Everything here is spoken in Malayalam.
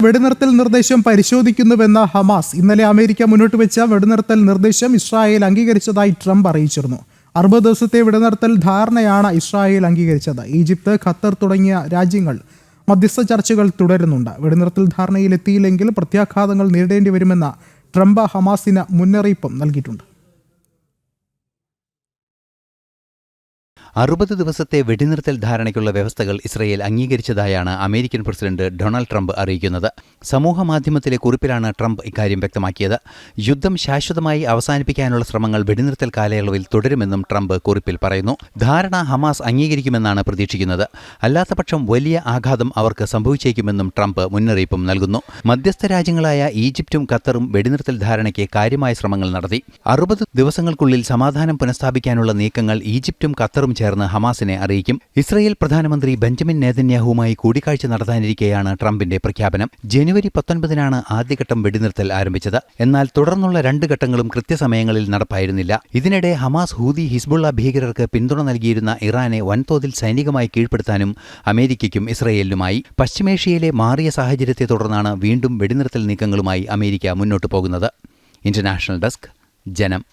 വെടിനിർത്തൽ നിർദ്ദേശം പരിശോധിക്കുന്നുവെന്ന ഹമാസ് ഇന്നലെ അമേരിക്ക മുന്നോട്ട് വെച്ച വെടിനിർത്തൽ നിർദ്ദേശം ഇസ്രായേൽ അംഗീകരിച്ചതായി ട്രംപ് അറിയിച്ചിരുന്നു. 60 ദിവസത്തെ വെടിനിർത്തൽ ധാരണയാണ് ഇസ്രായേൽ അംഗീകരിച്ചത്. ഈജിപ്ത്, ഖത്തർ തുടങ്ങിയ രാജ്യങ്ങൾ മധ്യസ്ഥ ചർച്ചകൾ തുടരുന്നുണ്ട്. വെടിനിർത്തൽ ധാരണയിലെത്തിയില്ലെങ്കിൽ പ്രത്യാഘാതങ്ങൾ നേരിടേണ്ടി വരുമെന്ന് ട്രംപ് ഹമാസിന് മുന്നറിയിപ്പും നൽകിയിട്ടുണ്ട്. 60 ദിവസത്തെ വെടിനിർത്തൽ ധാരണയ്ക്കുള്ള വ്യവസ്ഥകൾ ഇസ്രയേൽ അംഗീകരിച്ചതായാണ് അമേരിക്കൻ പ്രസിഡന്റ് ഡൊണാൾഡ് ട്രംപ് അറിയിക്കുന്നത്. സമൂഹമാധ്യമത്തിലെ കുറിപ്പിലാണ് ട്രംപ് ഇക്കാര്യം വ്യക്തമാക്കിയത്. യുദ്ധം ശാശ്വതമായി അവസാനിപ്പിക്കാനുള്ള ശ്രമങ്ങൾ വെടിനിർത്തൽ കാലയളവിൽ തുടരുമെന്നും ട്രംപ് കുറിപ്പിൽ പറയുന്നു. ധാരണ ഹമാസ് അംഗീകരിക്കുമെന്നാണ് പ്രതീക്ഷിക്കുന്നത്. അല്ലാത്തപക്ഷം വലിയ ആഘാതം അവർക്ക് സംഭവിച്ചേക്കുമെന്നും ട്രംപ് മുന്നറിയിപ്പും നൽകുന്നു. മധ്യസ്ഥ രാജ്യങ്ങളായ ഈജിപ്തും ഖത്തറും വെടിനിർത്തൽ ധാരണയ്ക്ക് കാര്യമായ ശ്രമങ്ങൾ നടത്തി. 60 ദിവസങ്ങൾക്കുള്ളിൽ സമാധാനം പുനഃസ്ഥാപിക്കാനുള്ള നീക്കങ്ങൾ ഈജിപ്തും ഖത്തറും ചേർന്ന് ഹമാസിനെ അറിയിക്കും. ഇസ്രയേൽ പ്രധാനമന്ത്രി ബെഞ്ചമിൻ നെതന്യാഹുവുമായി കൂടിക്കാഴ്ച നടത്താനിരിക്കെയാണ് ട്രംപിന്റെ പ്രഖ്യാപനം. ജനുവരി 19-നാണ് ആദ്യഘട്ടം വെടിനിർത്തൽ ആരംഭിച്ചത്. എന്നാൽ തുടർന്നുള്ള 2 ഘട്ടങ്ങളും കൃത്യസമയങ്ങളിൽ നടപ്പായിരുന്നില്ല. ഇതിനിടെ ഹമാസ്, ഹൂതി, ഹിസ്ബുള്ള ഭീകരർക്ക് പിന്തുണ നൽകിയിരുന്ന ഇറാനെ വൻതോതിൽ സൈനികമായി കീഴ്പ്പെടുത്താനും അമേരിക്കയ്ക്കും ഇസ്രയേലിനുമായി. പശ്ചിമേഷ്യയിലെ മാറിയ സാഹചര്യത്തെ തുടർന്നാണ് വീണ്ടും വെടിനിർത്തൽ നീക്കങ്ങളുമായി അമേരിക്ക മുന്നോട്ടു പോകുന്നത്. ഇന്റർനാഷണൽ ഡെസ്ക്, ജനം.